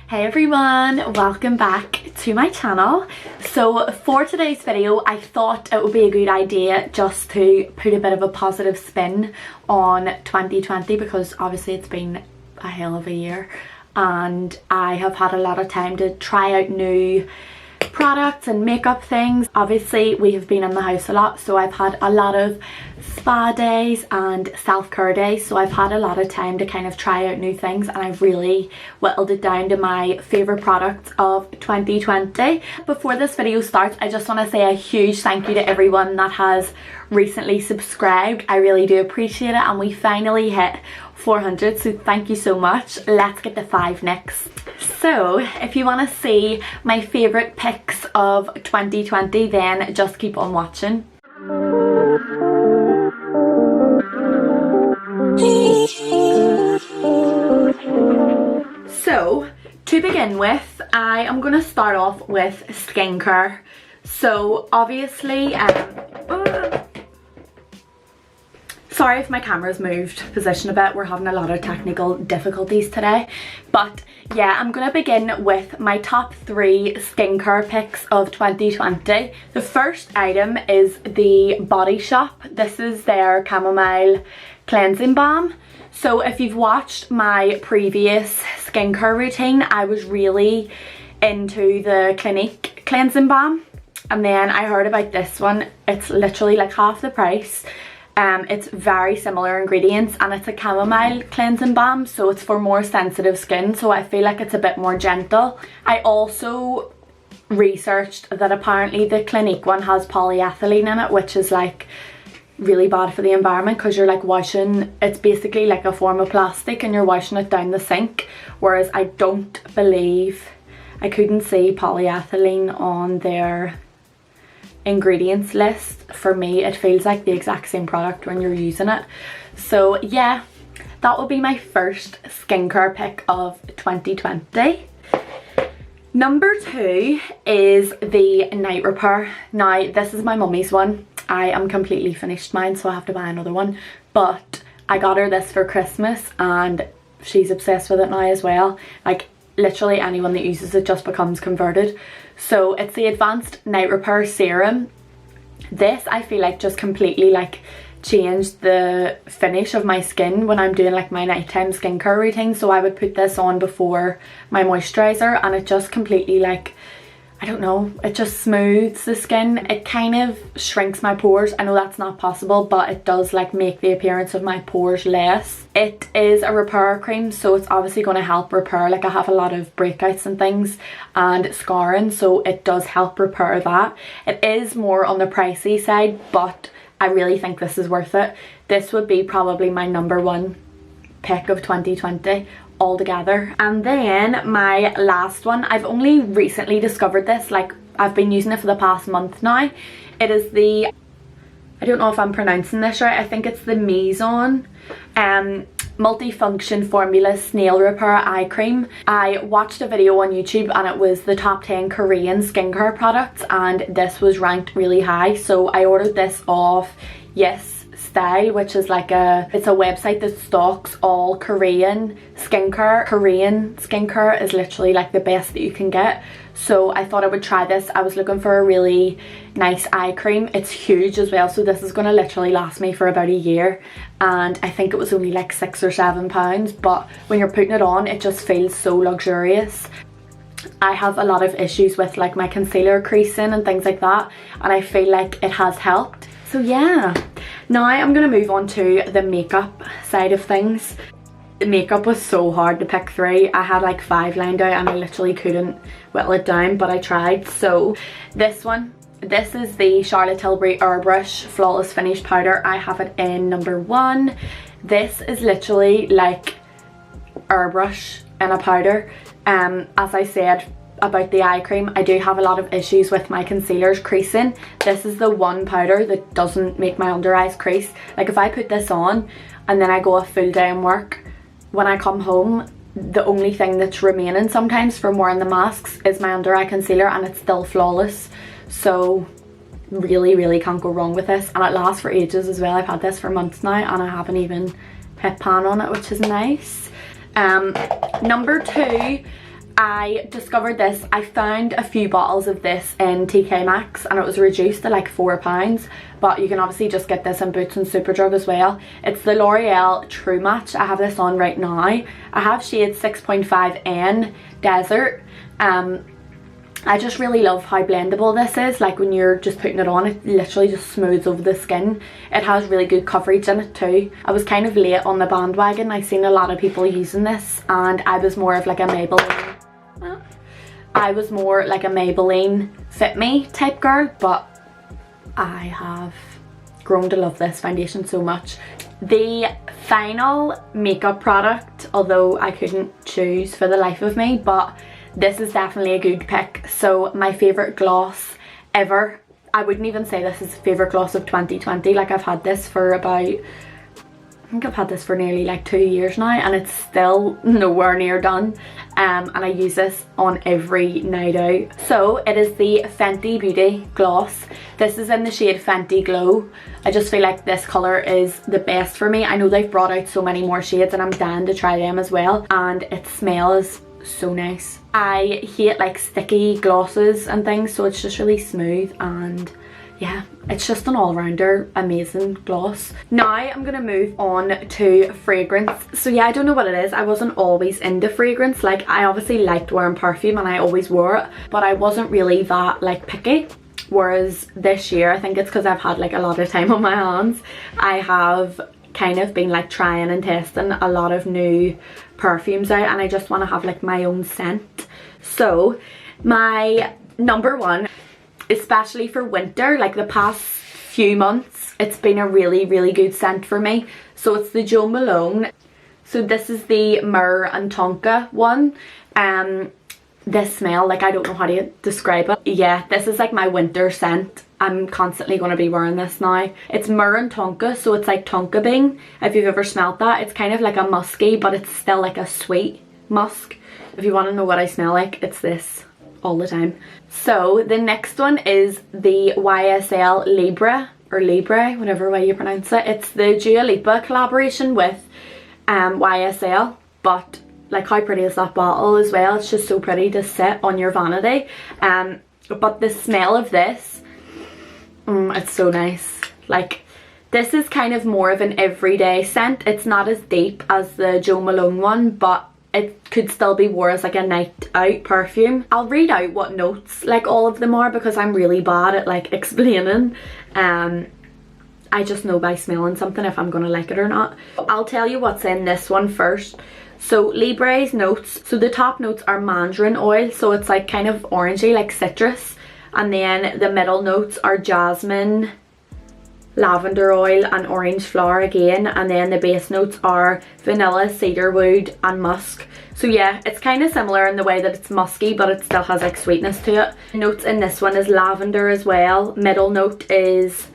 Hey everyone, welcome back to my channel. So for today's video I thought it would be a good idea just to put a bit of a positive spin on 2020 because obviously it's been a hell of a year and I have had a lot of time to try out new products and makeup things. Obviously we have been in the house a lot, so I've had a lot of spa days and self-care days, so I've had a lot of time to kind of try out new things and I've really whittled it down to my favorite products of 2020. Before this video starts, I just want to say a huge thank you to everyone that has recently subscribed. I really do appreciate it, and we finally hit 400, so thank you so much. Let's get to 5 next. So if you want to see my favorite picks of 2020, then just keep on watching. So to begin with, I am going to start off with skincare. So obviously sorry if my camera's moved position a bit, we're having a lot of technical difficulties today. But yeah, I'm gonna begin with my top 3 skincare picks of 2020. The first item is the Body Shop. This is their chamomile cleansing balm. So if you've watched my previous skincare routine, I was really into the Clinique cleansing balm, and then I heard about this one. It's literally like half the price. It's very similar ingredients and it's a chamomile cleansing balm, so it's for more sensitive skin, so I feel like it's a bit more gentle. I also researched that apparently the Clinique one has polyethylene in it, which is like really bad for the environment because you're like washing, it's basically like a form of plastic and you're washing it down the sink, whereas I don't believe, I couldn't see polyethylene on their ingredients list. For me it feels like the exact same product when you're using it. So yeah, that will be my first skincare pick of 2020. Number 2 is the Night Repair. Now this is my mummy's one. I am completely finished mine, so I have to buy another one, but I got her this for Christmas and she's obsessed with it now as well. Like literally anyone that uses it just becomes converted. So it's the Advanced Night Repair Serum. This I feel like just completely like changed the finish of my skin when I'm doing like my nighttime skincare routine. So I would put this on before my moisturizer and it just completely like, I don't know, it just smooths the skin. It kind of shrinks my pores. I know that's not possible, but it does like make the appearance of my pores less. It is a repair cream, so it's obviously going to help repair. Like I have a lot of breakouts and things and scarring, so it does help repair that. It is more on the pricey side, but I really think this is worth it. This would be probably my number 1 pick of 2020 altogether. And then my last one, I've only recently discovered this, like I've been using it for the past month now. It is the, I don't know if I'm pronouncing this right, I think it's the Maison Multifunction Formula Snail Repair Eye Cream. I watched a video on YouTube and it was the top 10 Korean skincare products and this was ranked really high, so I ordered this off Yes Style, which is like it's a website that stocks all Korean skincare. Korean skincare is literally like the best that you can get, so I thought I would try this. I was looking for a really nice eye cream. It's huge as well, so this is going to literally last me for about a year, and I think it was only like £6 or £7, but when you're putting it on it just feels so luxurious. I have a lot of issues with like my concealer creasing and things like that, and I feel like it has helped. So yeah, now I'm going to move on to the makeup side of things. The makeup was so hard to pick 3. I had like 5 lined out and I literally couldn't whittle it down, but I tried. So this one, this is the Charlotte Tilbury Airbrush Flawless Finish Powder. I have it in number 1. This is literally like airbrush in a powder. As I said about the eye cream, I do have a lot of issues with my concealers creasing. This is the one powder that doesn't make my under eyes crease. Like if I put this on and then I go a full day in work, when I come home the only thing that's remaining sometimes from wearing the masks is my under eye concealer and it's still flawless. So really can't go wrong with this, and it lasts for ages as well. I've had this for months now and I haven't even hit pan on it, which is nice. Number 2, I discovered this. I found a few bottles of this in TK Maxx and it was reduced to like £4, but you can obviously just get this in Boots and Superdrug as well. It's the L'Oreal True Match. I have this on right now. I have shade 6.5N Desert. I just really love how blendable this is. Like when you're just putting it on, it literally just smooths over the skin. It has really good coverage in it too. I was kind of late on the bandwagon. I've seen a lot of people using this and I was more of like a Maybelline Fit Me type girl, but I have grown to love this foundation so much. The final makeup product, although I couldn't choose for the life of me, but this is definitely a good pick. So my favourite gloss ever. I wouldn't even say this is favourite gloss of 2020. Like I've had this for about, I think I've had this for nearly like 2 years now and it's still nowhere near done. And I use this on every night out. So it is the Fenty Beauty gloss. This is in the shade Fenty Glow. I just feel like this colour is the best for me. I know they've brought out so many more shades and I'm dying to try them as well. And it smells so nice. I hate like sticky glosses and things, so it's just really smooth and yeah, it's just an all-rounder amazing gloss. Now I'm gonna move on to fragrance. So yeah, I don't know what it is. I wasn't always into fragrance. Like I obviously liked wearing perfume and I always wore it, but I wasn't really that like picky. Whereas this year, I think it's because I've had like a lot of time on my hands, I have kind of been like trying and testing a lot of new perfumes out and I just want to have like my own scent. So my number one, especially for winter, like the past few months, it's been a really good scent for me. So it's the Jo Malone. So this is the Myrrh and Tonka one. This smell, like I don't know how to describe it. Yeah, this is like my winter scent. I'm constantly going to be wearing this now. It's Myrrh and Tonka, so it's like tonka bean. If you've ever smelled that, it's kind of like a musky, but it's still like a sweet musk. If you want to know what I smell like, it's this all the time. So the next one is the YSL Libre, or Libre, whatever way you pronounce it. It's the Dua Lipa collaboration with YSL, but like how pretty is that bottle as well? It's just so pretty to sit on your vanity. But the smell of this, it's so nice. Like this is kind of more of an everyday scent. It's not as deep as the Jo Malone one, but it could still be worn as like a night out perfume. I'll read out what notes like all of them are because I'm really bad at like explaining. I just know by smelling something if I'm gonna like it or not. I'll tell you what's in this one first. So Libre's notes, so the top notes are mandarin oil, so it's like kind of orangey, like citrus, and then the middle notes are jasmine, lavender oil and orange flower again, and then the base notes are vanilla, cedarwood and musk. So yeah, it's kind of similar in the way that it's musky, but it still has like sweetness to it. Notes in this one is lavender as well. Middle note is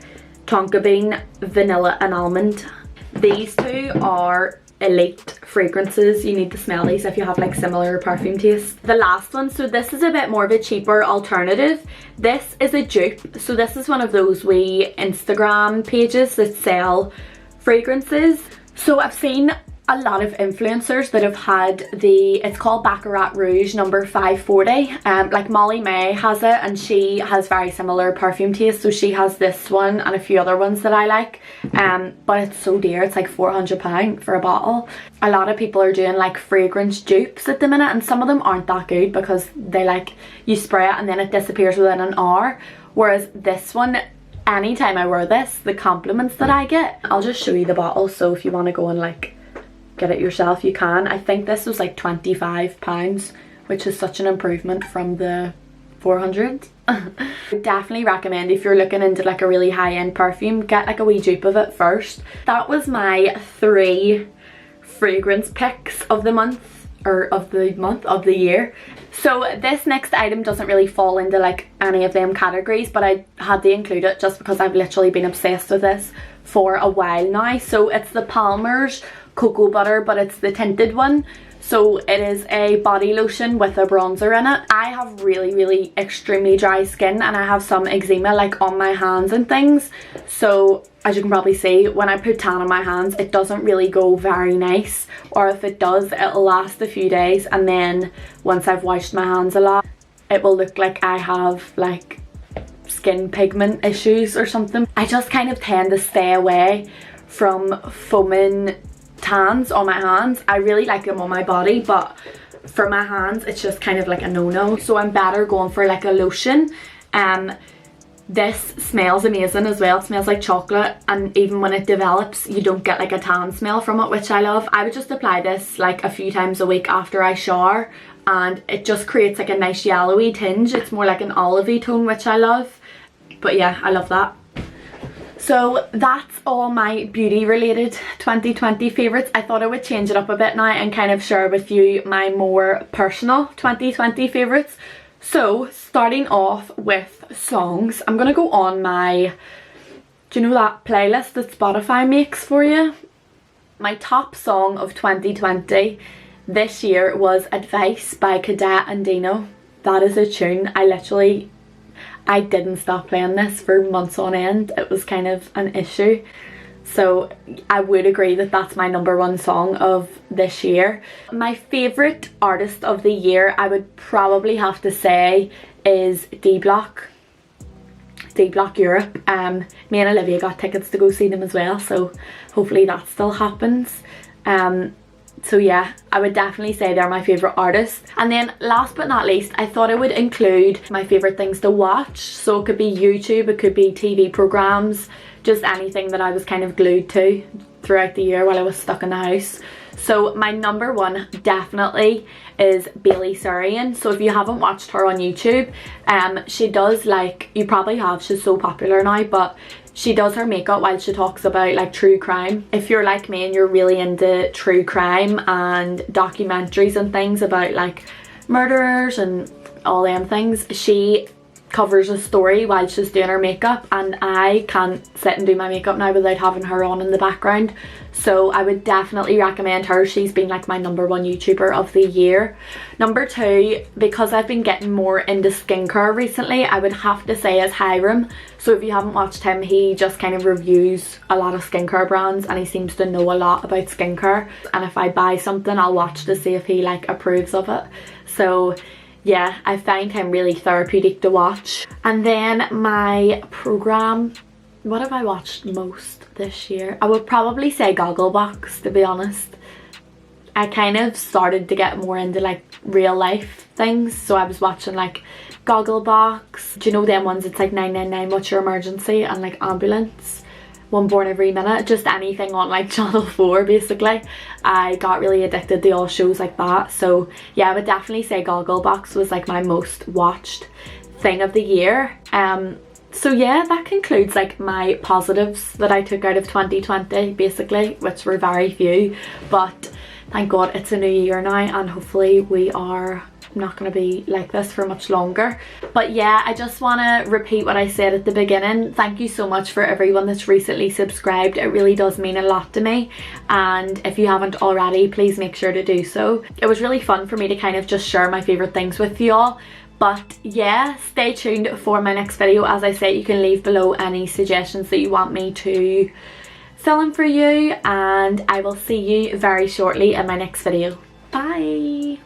tonka bean, vanilla and almond. These two are elite fragrances. You need to smell these if you have like similar perfume tastes. The last one, so this is a bit more of a cheaper alternative. This is a dupe. So this is one of those wee Instagram pages that sell fragrances. So I've seen a lot of influencers that have had the, it's called Baccarat Rouge number 540. Like Molly May has it and she has very similar perfume taste, so she has this one and a few other ones that I like, but it's so dear. It's like £400 for a bottle. A lot of people are doing like fragrance dupes at the minute and some of them aren't that good because they like, you spray it and then it disappears within an hour, whereas this one, anytime I wear this, the compliments that I get. I'll just show you the bottle, so if you want to go and like get it yourself you can. I think this was like £25, which is such an improvement from the 400. I would definitely recommend if you're looking into like a really high-end perfume, get like a wee dupe of it first. That was my 3 fragrance picks of the month, or of the year. So this next item doesn't really fall into like any of them categories, but I had to include it just because I've literally been obsessed with this for a while now. So it's the Palmer's Cocoa Butter, but it's the tinted one. So it is a body lotion with a bronzer in it. I have really extremely dry skin, and I have some eczema like on my hands and things. So as you can probably see, when I put tan on my hands, it doesn't really go very nice, or if it does, it'll last a few days, and then once I've washed my hands a lot, it will look like I have like skin pigment issues or something. I just kind of tend to stay away from foaming tans on my hands. I really like them on my body, but for my hands it's just kind of like a no-no. So I'm better going for like a lotion. This smells amazing as well. It smells like chocolate, and even when it develops you don't get like a tan smell from it, which I love. I would just apply this like a few times a week after I shower, and it just creates like a nice yellowy tinge. It's more like an olivey tone, which I love. But yeah, I love that. So that's all my beauty related 2020 favourites. I thought I would change it up a bit now and kind of share with you my more personal 2020 favourites. So starting off with songs, I'm going to go on my, do you know that playlist that Spotify makes for you? My top song of 2020 this year was Advice by Cadet and Dino. That is a tune. I didn't stop playing this for months on end. It was kind of an issue. So I would agree that that's my #1 song of this year. My favourite artist of the year, I would probably have to say, is D-Block. D-Block Europe. Me and Olivia got tickets to go see them as well, so hopefully that still happens. So yeah, I would definitely say they're my favourite artist. And then last but not least, I thought I would include my favourite things to watch. So it could be YouTube, it could be TV programmes, just anything that I was kind of glued to throughout the year while I was stuck in the house. So my #1 definitely is Bailey Sarian. So if you haven't watched her on YouTube, she does, like, you probably have, she's so popular now, but she does her makeup while she talks about like true crime. If you're like me and you're really into true crime and documentaries and things about like murderers and all them things, she covers a story while she's doing her makeup, and I can't sit and do my makeup now without having her on in the background. So I would definitely recommend her. She's been like my #1 YouTuber of the year. #2, because I've been getting more into skincare recently, I would have to say is Hyram. So if you haven't watched him, he just kind of reviews a lot of skincare brands, and he seems to know a lot about skincare. And if I buy something, I'll watch to see if he like approves of it. So yeah, I find him really therapeutic to watch. And then my programme, what have I watched most this year? I would probably say Gogglebox, to be honest. I kind of started to get more into like real life things, so I was watching like Gogglebox. Do you know them ones? It's like 999 What's Your Emergency, and like Ambulance, One Born Every Minute, just anything on like Channel 4 basically. I got really addicted to all shows like that. So yeah, I would definitely say Gogglebox was like my most watched thing of the year. So yeah, that concludes like my positives that I took out of 2020 basically, which were very few, but thank God it's a new year now, and hopefully we are not going to be like this for much longer. But yeah, I just want to repeat what I said at the beginning. Thank you so much for everyone that's recently subscribed. It really does mean a lot to me, and if you haven't already, please make sure to do so. It was really fun for me to kind of just share my favourite things with you all. But yeah, stay tuned for my next video. As I say, you can leave below any suggestions that you want me to film for you, and I will see you very shortly in my next video. Bye!